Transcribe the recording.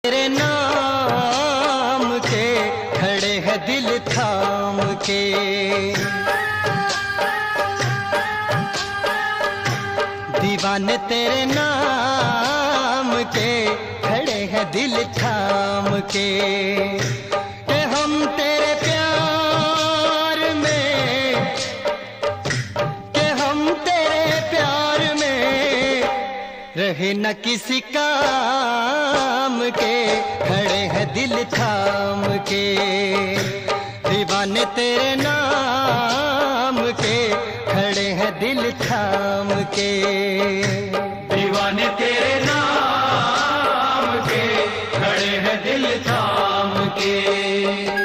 तेरे नाम के खड़े हैं दिल थाम के, दीवाने तेरे नाम के खड़े हैं दिल थाम के। कि हम तेरे प्यार में, कि हम तेरे प्यार में रहे न किसी काम के, खड़े हैं दिल थाम के। दीवाने तेरे नाम के खड़े हैं दिल थाम के, दीवाने तेरे नाम के खड़े हैं दिल थाम के।